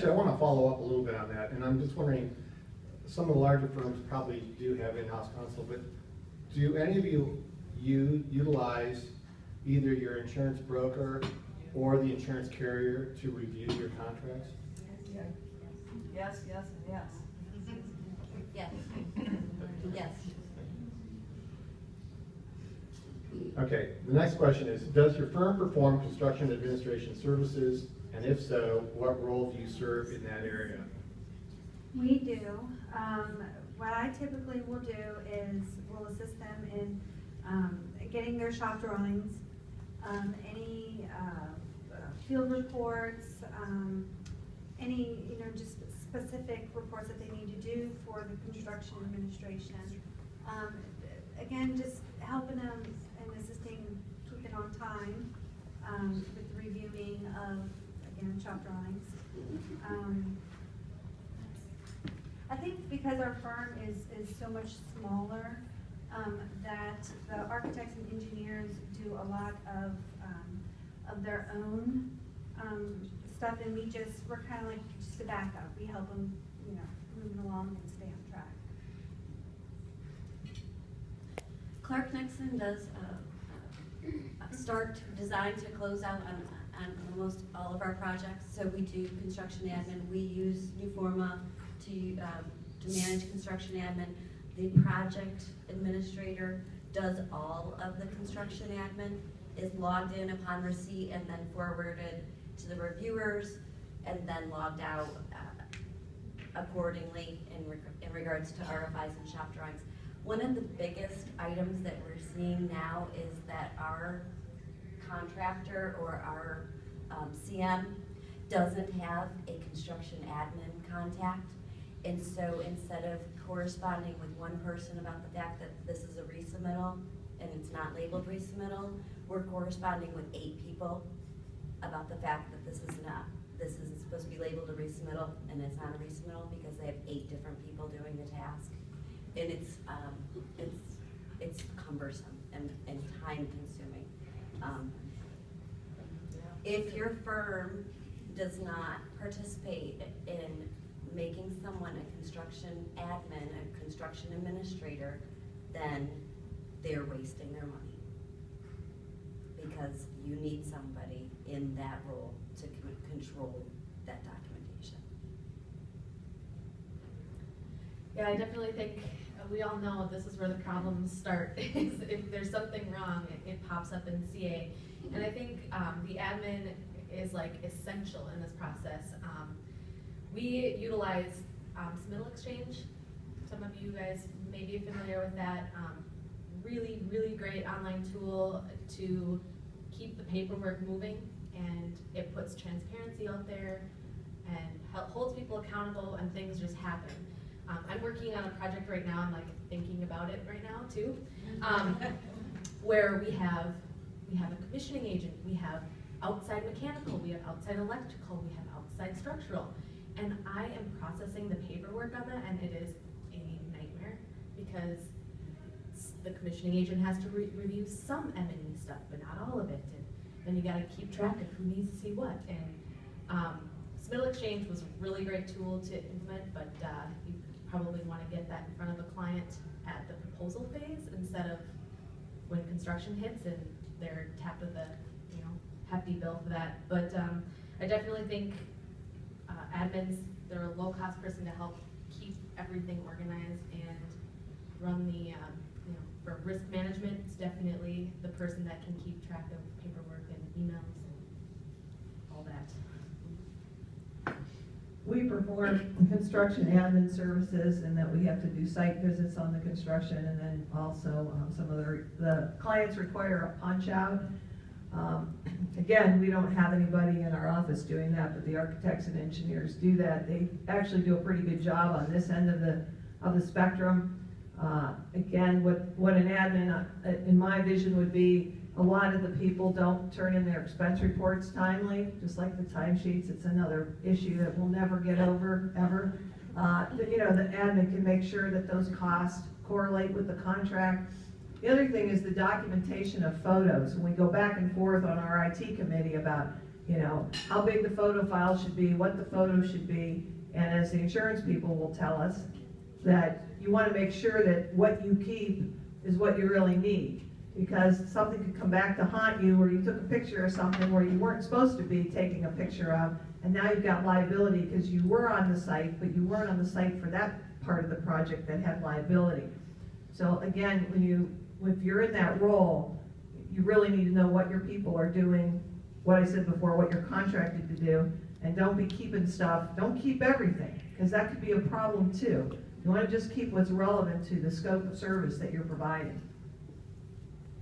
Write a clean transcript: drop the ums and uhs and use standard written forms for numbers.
actually, I want to follow up a little bit on that, and I'm just wondering, some of the larger firms probably do have in-house counsel, but do any of you utilize either your insurance broker or the insurance carrier to review your contracts? Yes, yes, and yes. Yes. Yes. Okay, the next question is, does your firm perform construction administration services? And if so, what role do you serve in that area? We do. What I typically will do is we'll assist them in getting their shop drawings, any field reports, any just specific reports that they need to do for the construction administration. Again, just helping them and assisting, keeping on time with the reviewing of, again, shop drawings. I think because our firm is so much smaller, that the architects and engineers do a lot of their own stuff, and we're kind of like just a backup. We help them, moving along and stay on track. Clark Nixon does start design to close out on almost all of our projects. So we do construction admin. We use Newforma to manage construction admin. The project administrator does all of the construction admin, is logged in upon receipt and then forwarded to the reviewers and then logged out accordingly in regards to RFIs and shop drawings. One of the biggest items that we're seeing now is that our contractor or our CM doesn't have a construction admin contact. And so instead of corresponding with one person about the fact that this is a resubmittal and it's not labeled resubmittal, we're corresponding with 8 people about the fact that this isn't supposed to be labeled a resubmittal and it's not a resubmittal because they have 8 different people doing the task. And it's cumbersome and time consuming. If your firm does not participate in making someone a construction admin, a construction administrator, then they're wasting their money because you need somebody in that role to control that documentation. Yeah, I definitely think we all know this is where the problems start. Is if there's something wrong, it pops up in CA. And I think the admin is like essential in this process. We utilize Submittal Exchange. Some of you guys may be familiar with that. Really, really great online tool to keep the paperwork moving, and it puts transparency out there and holds people accountable, and things just happen. I'm working on a project right now. I'm like thinking about it right now too, where we have a commissioning agent, we have outside mechanical, we have outside electrical, we have outside structural, and I am processing the paperwork on that, and it is a nightmare because the commissioning agent has to review some M&E stuff, but not all of it, and then you got to keep track of who needs to see what. And Submittal Exchange was a really great tool to implement, but you probably want to get that in front of a client at the proposal phase instead of when construction hits and they're tapped with a hefty bill for that. But I definitely think admins, they're a low-cost person to help keep everything organized and run the for risk management. It's definitely the person that can keep track of paperwork and emails and all that. We perform construction admin services, and that we have to do site visits on the construction, and then also some of the clients require a punch out. Again, we don't have anybody in our office doing that, but the architects and engineers do that. They actually do a pretty good job on this end of the spectrum. Again, what an admin, in my vision, would be a lot of the people don't turn in their expense reports timely, just like the timesheets. It's another issue that we'll never get over, ever. The admin can make sure that those costs correlate with the contract. The other thing is the documentation of photos. When we go back and forth on our IT committee about You know, how big the photo file should be, what the photo should be, and as the insurance people will tell us, that you want to make sure that what you keep is what you really need. Because something could come back to haunt you, or you took a picture of something where you weren't supposed to be taking a picture of, and now you've got liability because you were on the site, but you weren't on the site for that part of the project that had liability. So again, if you're in that role, you really need to know what your people are doing, what I said before, what you're contracted to do, and don't be keeping stuff, don't keep everything, because that could be a problem too. You want to just keep what's relevant to the scope of service that you're providing.